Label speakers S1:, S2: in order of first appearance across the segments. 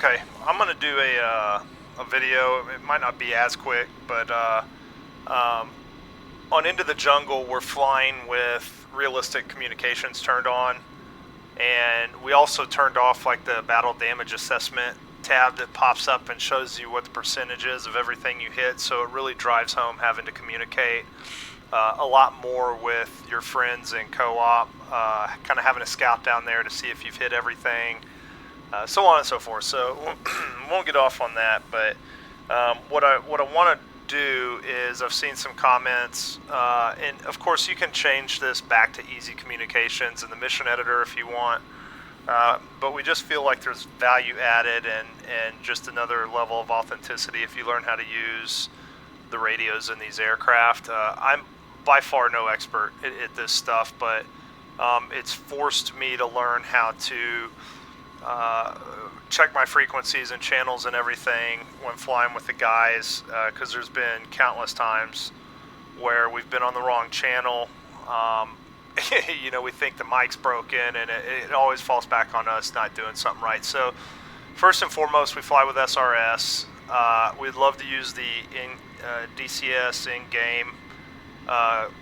S1: Okay, I'm gonna do a video. It might not be as quick, but on Into the Jungle, we're flying with realistic communications turned on, and we also turned off like the battle damage assessment tab that pops up and shows you what the percentage is of everything you hit. So it really drives home having to communicate a lot more with your friends in co-op, kind of having a scout down there to see if you've hit everything. So on and so forth. So we won't get off on that, but what I want to do is, I've seen some comments, and of course you can change this back to easy communications in the mission editor if you want, but we just feel like there's value added and just another level of authenticity if you learn how to use the radios in these aircraft. I'm by far no expert at this stuff, but it's forced me to learn how to check my frequencies and channels and everything when flying with the guys, because there's been countless times where we've been on the wrong channel. You know, we think the mic's broken, and it always falls back on us not doing something right. So first and foremost, we fly with SRS. We'd love to use the DCS in-game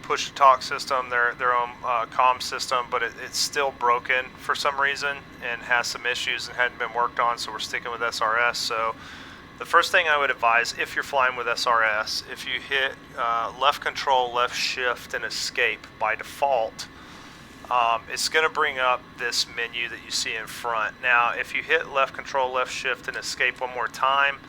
S1: push-to-talk system, their own comm system, but it's still broken for some reason and has some issues and hadn't been worked on, so we're sticking with SRS. So the first thing I would advise, if you're flying with SRS, if you hit left control, left shift, and escape by default, it's going to bring up this menu that you see in front. Now, if you hit left control, left shift, and escape one more time,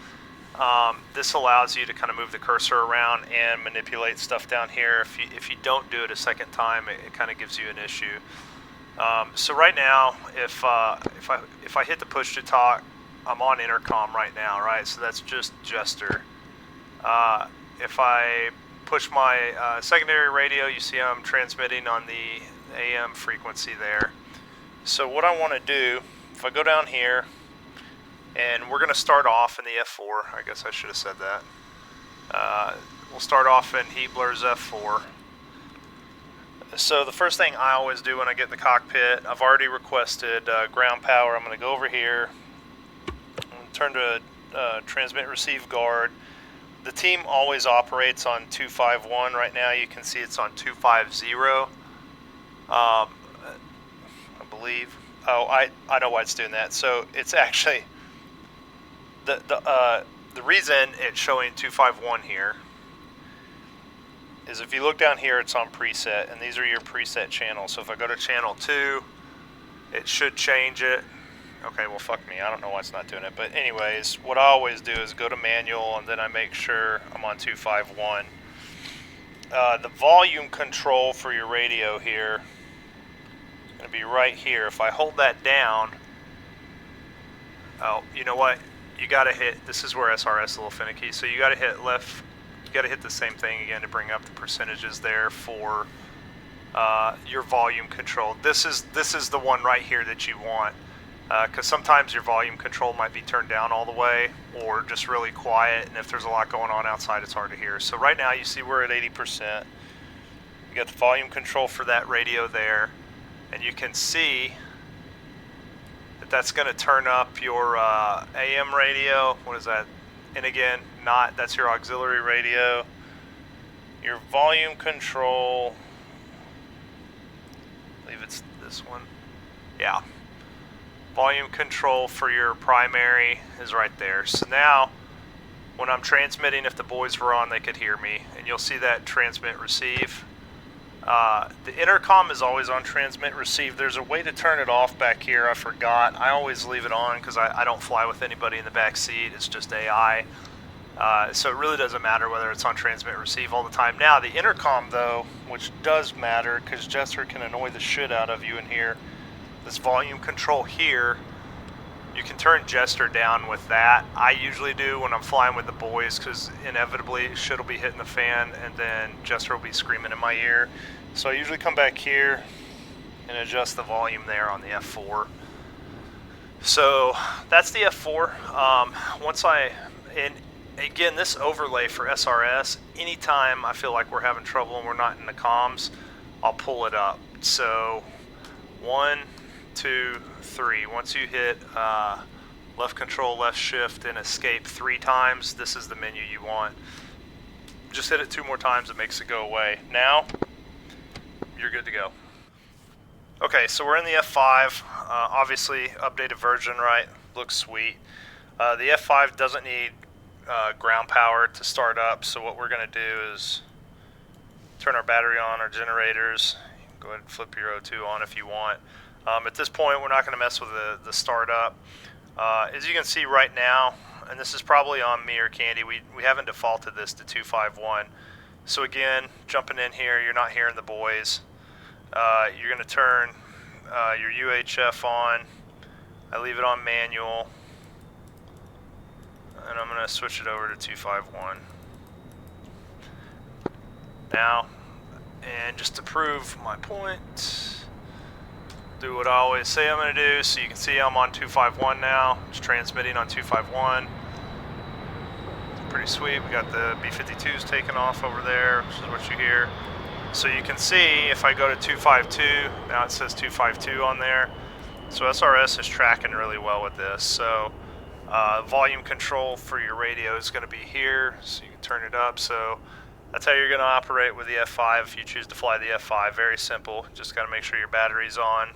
S1: this allows you to kind of move the cursor around and manipulate stuff down here. If you don't do it a second time, it kind of gives you an issue. So right now, if I hit the push to talk, I'm on intercom right now, right? So that's just Jester. If I push my secondary radio, you see I'm transmitting on the AM frequency there. So what I want to do, if I go down here, and we're going to start off in the F4. I guess I should have said that. We'll start off in Heebler's F4. So the first thing I always do when I get in the cockpit, I've already requested ground power. I'm going to go over here and turn to transmit receive guard. The team always operates on 251. Right now you can see it's on 250. I believe. Oh, I know why it's doing that. So it's actually... The reason it's showing 251 here is if you look down here, it's on preset, and these are your preset channels. So if I go to channel 2, it should change it. Okay, well, fuck me. I don't know why it's not doing it. But anyways, what I always do is go to manual, and then I make sure I'm on 251. The volume control for your radio here is going to be right here. If I hold that down, oh, you know what? You gotta hit, this is where SRS is a little finicky, so you gotta hit left, you gotta hit the same thing again to bring up the percentages there for your volume control. This is the one right here that you want, because sometimes your volume control might be turned down all the way or just really quiet, and if there's a lot going on outside, it's hard to hear. So right now you see we're at 80%. You got the volume control for that radio there, and you can see that's going to turn up your AM radio. What is that? And again, that's your auxiliary radio. Your volume control, I believe it's this one. Yeah. Volume control for your primary is right there. So now, when I'm transmitting, if the boys were on, they could hear me. And you'll see that transmit receive. The intercom is always on transmit receive. There's a way to turn it off back here. I forgot. I always leave it on because I don't fly with anybody in the back seat. It's just AI. So it really doesn't matter whether it's on transmit receive all the time. Now the intercom though, which does matter because Jester can annoy the shit out of you in here. This volume control here, you can turn Jester down with that. I usually do when I'm flying with the boys because inevitably shit will be hitting the fan and then Jester will be screaming in my ear. So I usually come back here and adjust the volume there on the F4. So that's the F4. And again, this overlay for SRS, anytime I feel like we're having trouble and we're not in the comms, I'll pull it up. So 1, 2, 3. Once you hit left control, left shift, and escape 3 times. This is the menu you want. Just hit it 2 more times, it makes it go away. Now, you're good to go. Okay, so we're in the F5. Obviously, updated version, right? Looks sweet. The F5 doesn't need ground power to start up, so what we're going to do is turn our battery on, our generators. Go ahead and flip your O2 on if you want. At this point, we're not going to mess with the startup. As you can see right now, and this is probably on me or Candy, we haven't defaulted this to 251. So again, jumping in here, you're not hearing the boys. You're going to turn your UHF on. I leave it on manual. And I'm going to switch it over to 251. Now, and just to prove my point, do what I always say I'm going to do. So you can see I'm on 251 now. Just transmitting on 251. Pretty sweet. We got the B-52s taken off over there, which is what you hear. So you can see if I go to 252, now it says 252 on there. So SRS is tracking really well with this. So volume control for your radio is going to be here, so you can turn it up. So that's how you're going to operate with the F5 if you choose to fly the F5. Very simple. Just got to make sure your battery's on,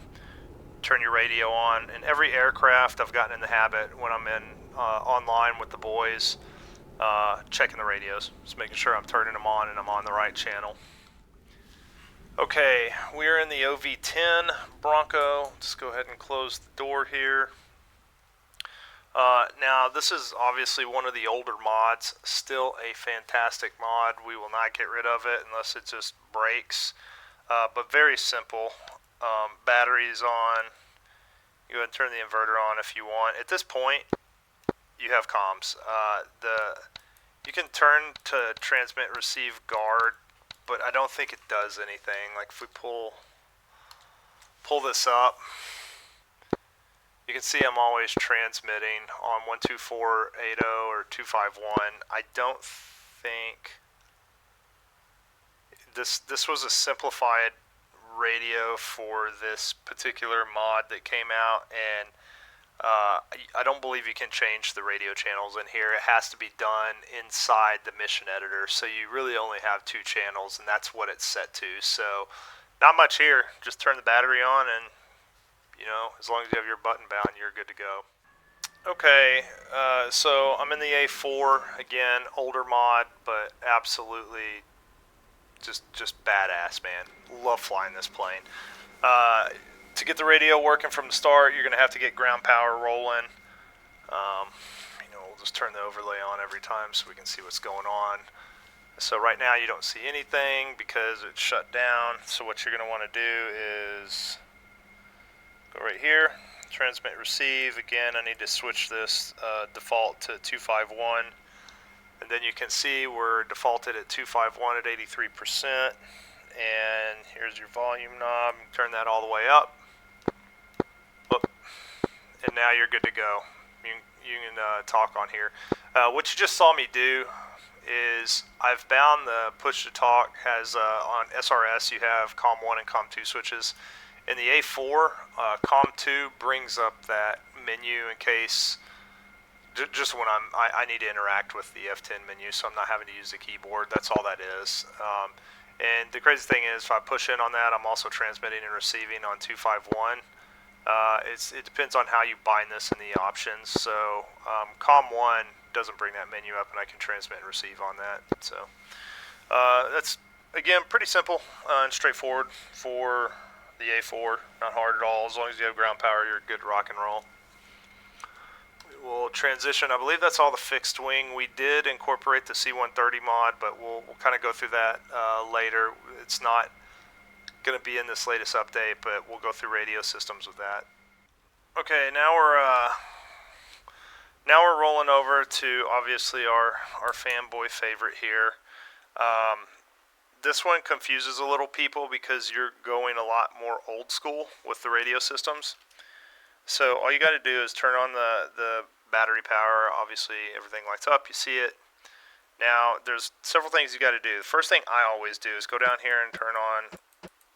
S1: turn your radio on. In every aircraft, I've gotten in the habit when I'm in online with the boys, checking the radios, just making sure I'm turning them on and I'm on the right channel. Okay, we're in the OV10 Bronco. Just go ahead and close the door here. Now, this is obviously one of the older mods. Still a fantastic mod. We will not get rid of it unless it just breaks. But very simple. Batteries on. You go ahead and turn the inverter on if you want. At this point, you have comms. You can turn to transmit, receive, guard, but I don't think it does anything. Like if we pull this up, you can see I'm always transmitting on 12480 or 251. I don't think this was a simplified radio for this particular mod that came out, and I don't believe you can change the radio channels in here. It has to be done inside the mission editor, so you really only have 2 channels, and that's what it's set to. So not much here. Just turn the battery on, and you know, as long as you have your button bound, you're good to go. Okay, so I'm in the A4 again, older mod, but absolutely just badass, man. Love flying this plane. To get the radio working from the start, you're going to have to get ground power rolling. You know, we'll just turn the overlay on every time so we can see what's going on. So right now you don't see anything because it's shut down. So what you're going to want to do is go right here, transmit, receive. Again, I need to switch this default to 251. And then you can see we're defaulted at 251 at 83%. And here's your volume knob. Turn that all the way up. And now you're good to go. You can talk on here. What you just saw me do is I've bound the push to talk. Has on SRS you have COM1 and COM2 switches. In the A4, COM2 brings up that menu in case just when I need to interact with the F10 menu, so I'm not having to use the keyboard. That's all that is. And the crazy thing is, if I push in on that, I'm also transmitting and receiving on 251. It depends on how you bind this in the options. So COM1 doesn't bring that menu up, and I can transmit and receive on that. So that's, again, pretty simple and straightforward for the A4. Not hard at all. As long as you have ground power, you're good to rock and roll. We'll transition. I believe that's all the fixed wing. We did incorporate the C-130 mod, but we'll kind of go through that later. It's not going to be in this latest update, but we'll go through radio systems with that. Okay, now we're rolling over to obviously our fanboy favorite here. This one confuses a little people because you're going a lot more old school with the radio systems. So all you got to do is turn on the battery power. Obviously everything lights up, you see it. Now there's several things you got to do. The first thing I always do is go down here and turn on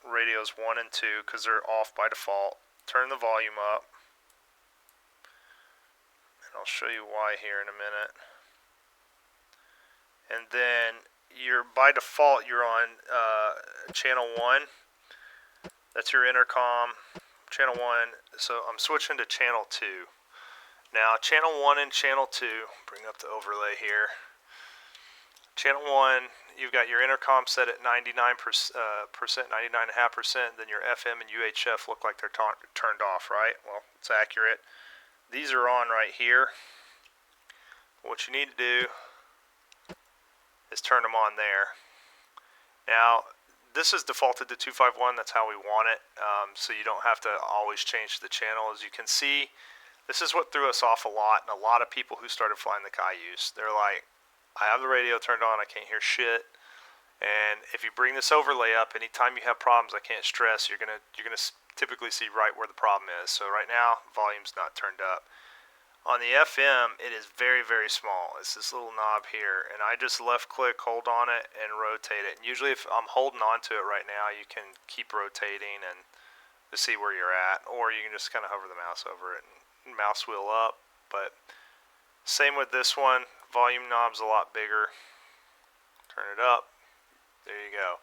S1: radios 1 and 2 because they're off by default. Turn the volume up. I'll show you why here in a minute. And then by default you're on channel 1. That's your intercom, channel 1. So I'm switching to channel 2. Now channel 1 and channel 2, bring up the overlay here. Channel 1, you've got your intercom set at 99%, 99.5%, then your FM and UHF look like they're turned off, right? Well, it's accurate. These are on right here. What you need to do is turn them on there. Now, this is defaulted to 251, that's how we want it, so you don't have to always change the channel. As you can see, this is what threw us off a lot, and a lot of people who started flying the Cayuse, they're like, I have the radio turned on, I can't hear shit. And if you bring this overlay up, anytime you have problems, I can't stress, you're gonna typically see right where the problem is. So right now, volume's not turned up. On the FM, it is very, very small. It's this little knob here, and I just left click, hold on it, and rotate it. And usually if I'm holding on to it right now, you can keep rotating and to see where you're at, or you can just kind of hover the mouse over it and mouse wheel up. But same with this one. Volume knob's a lot bigger. Turn it up. There you go.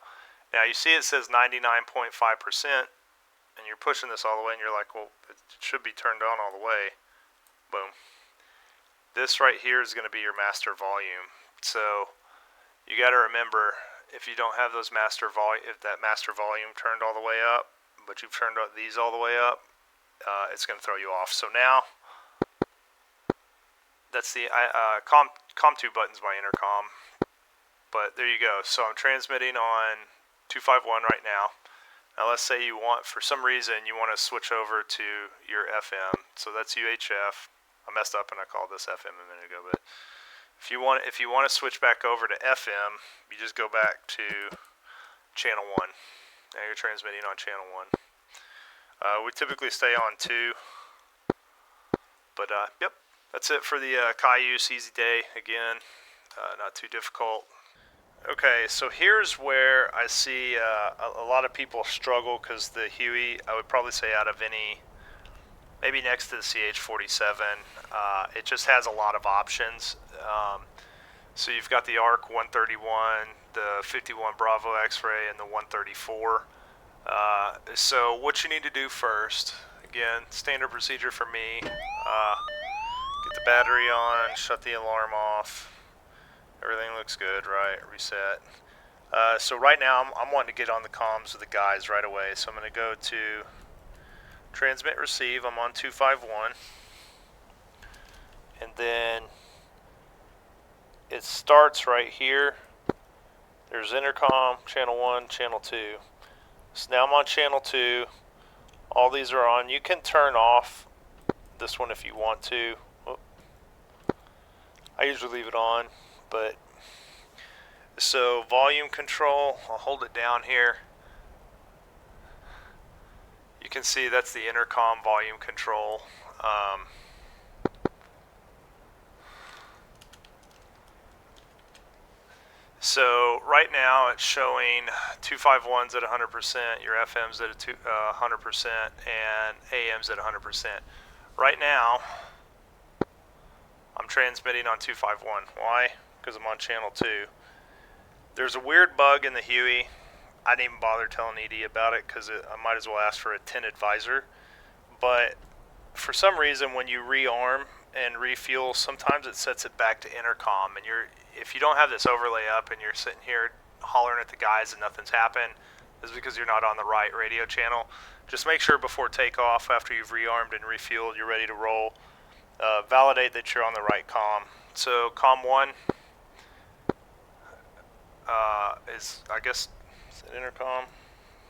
S1: Now you see it says 99.5%, and you're pushing this all the way, and you're like, well, it should be turned on all the way. Boom. This right here is going to be your master volume. So you got to remember, if you don't have those if that master volume turned all the way up, but you've turned these all the way up, it's going to throw you off. So now, that's the COM2 button's my intercom. But there you go. So I'm transmitting on 251 right now. Now let's say you want, for some reason, you want to switch over to your FM. So that's UHF. I messed up and I called this FM a minute ago. But if you want to switch back over to FM, you just go back to channel 1. Now you're transmitting on channel 1. We typically stay on 2. But yep. That's it for the Cayuse, easy day, again, not too difficult. Okay, so here's where I see a lot of people struggle, because the Huey, I would probably say out of any, maybe next to the CH-47, it just has a lot of options. So you've got the ARC 131, the 51 Bravo X-ray, and the 134. So what you need to do first, again, standard procedure for me, get the battery on, shut the alarm off. Everything looks good, right? Reset. So right now I'm wanting to get on the comms with the guys right away. So I'm going to go to transmit receive. I'm on 251. And then it starts right here. There's intercom, channel 1, channel 2. So now I'm on channel 2. All these are on. You can turn off this one if you want to. I usually leave it on, but so volume control, I'll hold it down here. You can see that's the intercom volume control. So right now it's showing 251's at 100%, your FM's at 100%, and AM's at 100%. Right now, I'm transmitting on 251. Why? Because I'm on channel 2. There's a weird bug in the Huey. I didn't even bother telling ED about it because I might as well ask for a tinted visor. But for some reason, when you rearm and refuel, sometimes it sets it back to intercom. And if you don't have this overlay up and you're sitting here hollering at the guys and nothing's happened, it's because you're not on the right radio channel. Just make sure before takeoff, after you've rearmed and refueled, you're ready to roll. Validate that you're on the right comm. So comm 1 is, I guess, is it intercom?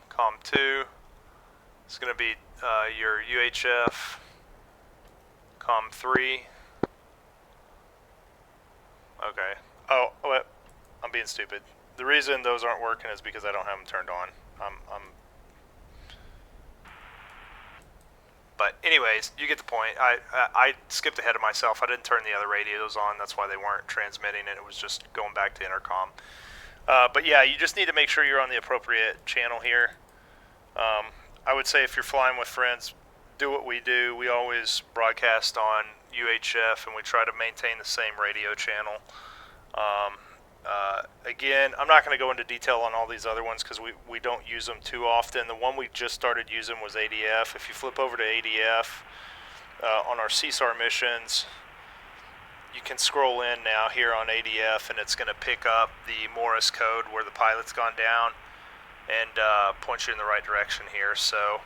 S1: Comm 2 is going to be your UHF. Comm 3. Okay. Oh, wait. I'm being stupid. The reason those aren't working is because I don't have them turned on. But anyways, you get the point. I skipped ahead of myself. I didn't turn the other radios on. That's why they weren't transmitting, and it was just going back to intercom. But yeah, you just need to make sure you're on the appropriate channel here. I would say if you're flying with friends, do what we do, we always broadcast on UHF, and we try to maintain the same radio channel. Again, I'm not going to go into detail on all these other ones because we don't use them too often. The one we just started using was ADF. If you flip over to ADF on our CSAR missions, you can scroll in now here on ADF, and it's going to pick up the Morse code where the pilot's gone down and point you in the right direction here. So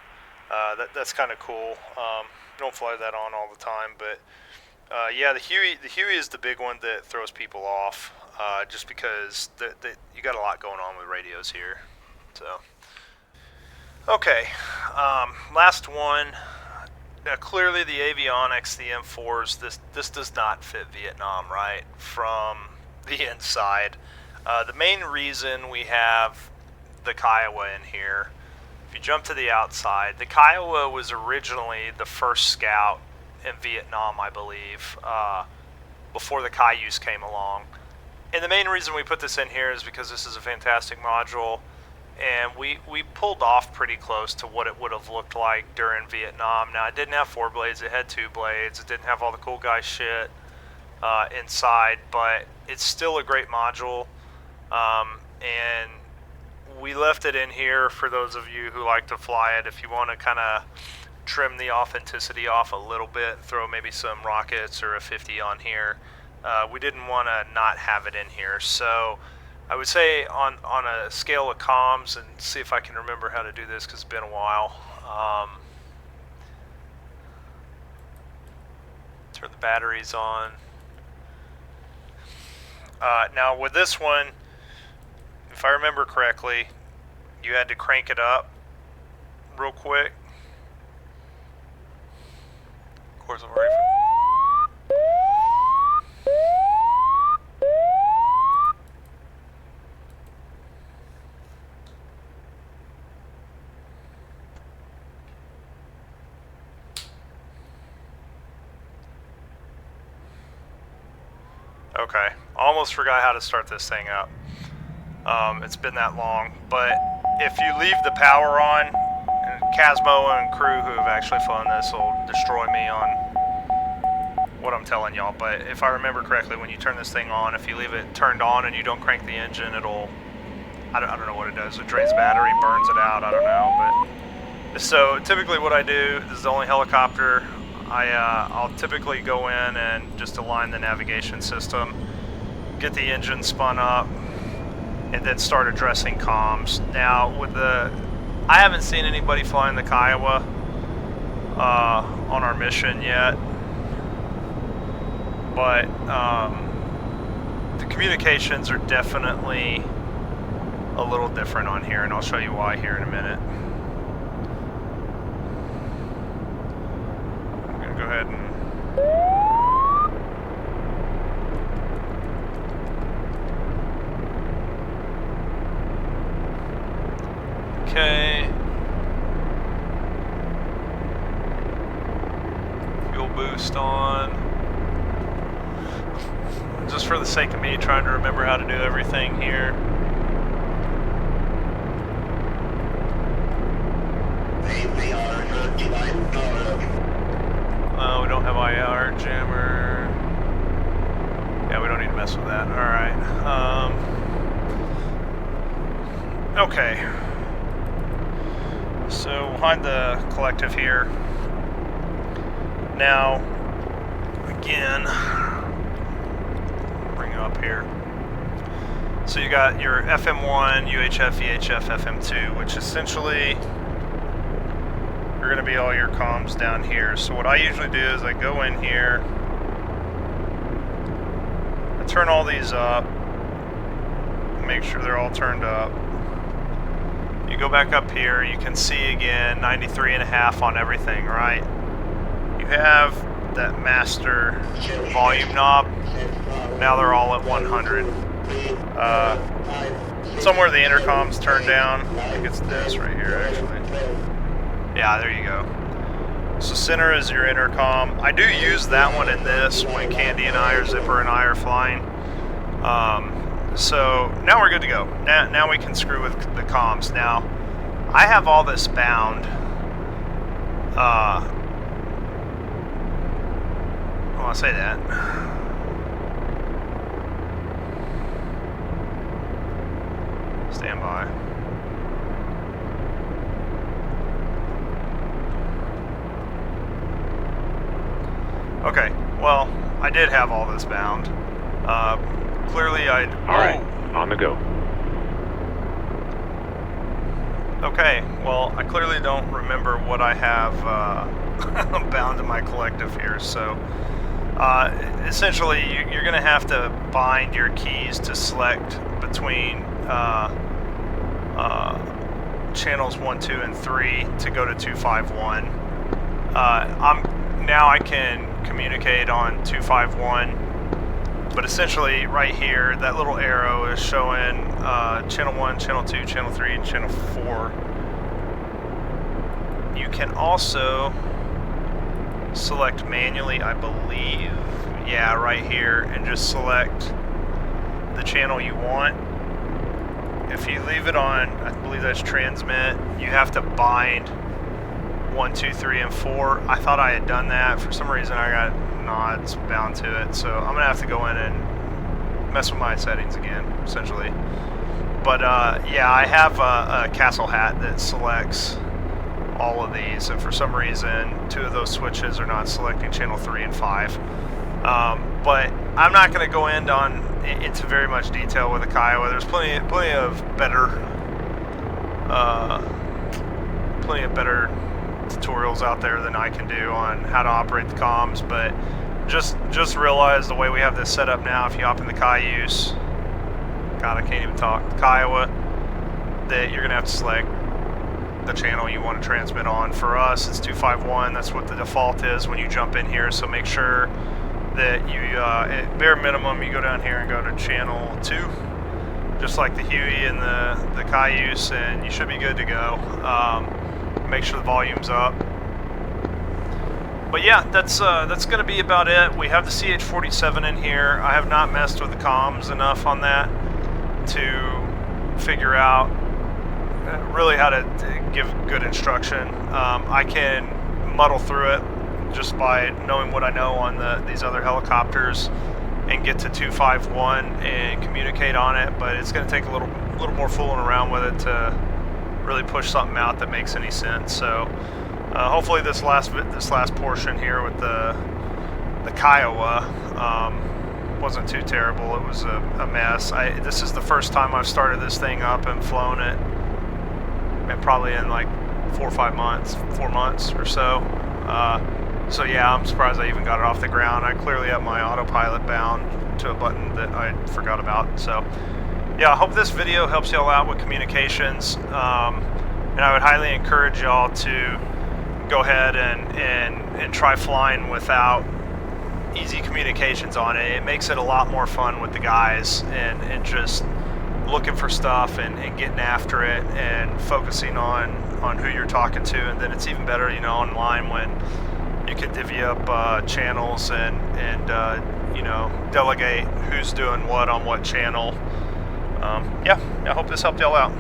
S1: that's kind of cool. Don't fly that on all the time, but yeah, the Huey is the big one that throws people off, just because you got a lot going on with radios here. So, okay, last one. Now, clearly the avionics, the M4s, this does not fit Vietnam, right, from the inside. The main reason we have the Kiowa in here, if you jump to the outside, the Kiowa was originally the first scout in Vietnam, I believe, before the Cayuse came along. And the main reason we put this in here is because this is a fantastic module, and we pulled off pretty close to what it would have looked like during Vietnam. Now, it didn't have 4 blades, it had 2 blades, it didn't have all the cool guy shit inside, but it's still a great module, and we left it in here for those of you who like to fly it. If you want to kind of trim the authenticity off a little bit, throw maybe some rockets or a 50 on here, we didn't want to not have it in here. So I would say on a scale of comms, and see if I can remember how to do this because it's been a while. Turn the batteries on. Now with this one, if I remember correctly, you had to crank it up real quick. Of course, I'm ready for... Okay, almost forgot how to start this thing up. It's been that long, but if you leave the power on, and Casmo and crew who have actually flown this will destroy me on what I'm telling y'all, but if I remember correctly, when you turn this thing on, if you leave it turned on and you don't crank the engine, it'll, I don't know what it does, it drains battery, burns it out, I don't know, but so typically what I do, this is the only helicopter, I'll typically go in and just align the navigation system, get the engine spun up, and then start addressing comms. Now, with I haven't seen anybody flying the Kiowa on our mission yet, but the communications are definitely a little different on here, and I'll show you why here in a minute. I'm gonna go ahead and okay. Fuel boost on. Just for the sake of me trying to remember how to do everything here. We don't have IR jammer. Yeah, we don't need to mess with that. Alright. Okay. So behind the collective here. Now, again, bring it up here. So you got your FM1, UHF, VHF, FM2, which essentially are going to be all your comms down here. So what I usually do is I go in here, I turn all these up, make sure they're all turned up. You go back up here, you can see again 93.5 on everything, right? You have that master volume knob. Now they're all at 100. Somewhere the intercom's turned down. I think it's this right here, actually. Yeah, there you go. So center is your intercom. I do use that one in this when Candy and I, or Zipper and I, are flying. So now we're good to go. Now we can screw with the comms. Now, I have all this bound Well, I say that. Stand by. Okay, well, I did have all this bound. Clearly I'd...
S2: Alright, on the go.
S1: Okay, well, I clearly don't remember what I have bound to my collective here, so... essentially, you're going to have to bind your keys to select between channels 1, 2, and 3 to go to 251. Now I can communicate on 251, but essentially right here, that little arrow is showing channel 1, channel 2, channel 3, and channel 4. You can also select manually, I believe, yeah, right here, and just select the channel you want. If you leave it on, I believe that's transmit, you have to bind 1, 2, 3, and 4. I thought I had done that. For some reason I got nods bound to it, so I'm gonna have to go in and mess with my settings again, essentially. But yeah, I have a castle hat that selects all of these, and for some reason 2 of those switches are not selecting channel 3 and 5. But I'm not going to go into very much detail with the Kiowa. There's plenty of better tutorials out there than I can do on how to operate the comms. But just realize the way we have this set up now, if you hop in the Cayuse, God, I can't even talk, the Kiowa, that you're going to have to select the channel you want to transmit on. For us, it's 251. That's what the default is when you jump in here, so make sure that you, at bare minimum, you go down here and go to channel 2, just like the Huey and the Cayuse, and you should be good to go. Make sure the volume's up. But yeah, that's going to be about it. We have the CH-47 in here. I have not messed with the comms enough on that to figure out really how to give good instruction. I can muddle through it just by knowing what I know on these other helicopters and get to 251 and communicate on it, but it's going to take a little more fooling around with it to really push something out that makes any sense. So hopefully this last portion here with the Kiowa wasn't too terrible. It was a mess. This is the first time I've started this thing up and flown it, and probably in like 4 months or so. So yeah, I'm surprised I even got it off the ground. I clearly have my autopilot bound to a button that I forgot about. So yeah, I hope this video helps y'all out with communications. And I would highly encourage y'all to go ahead and try flying without easy communications on it. It makes it a lot more fun with the guys and just looking for stuff and getting after it and focusing on who you're talking to. And then it's even better, you know, online when you can divvy up channels and you know, delegate who's doing what on what channel. Yeah, I hope this helped y'all out.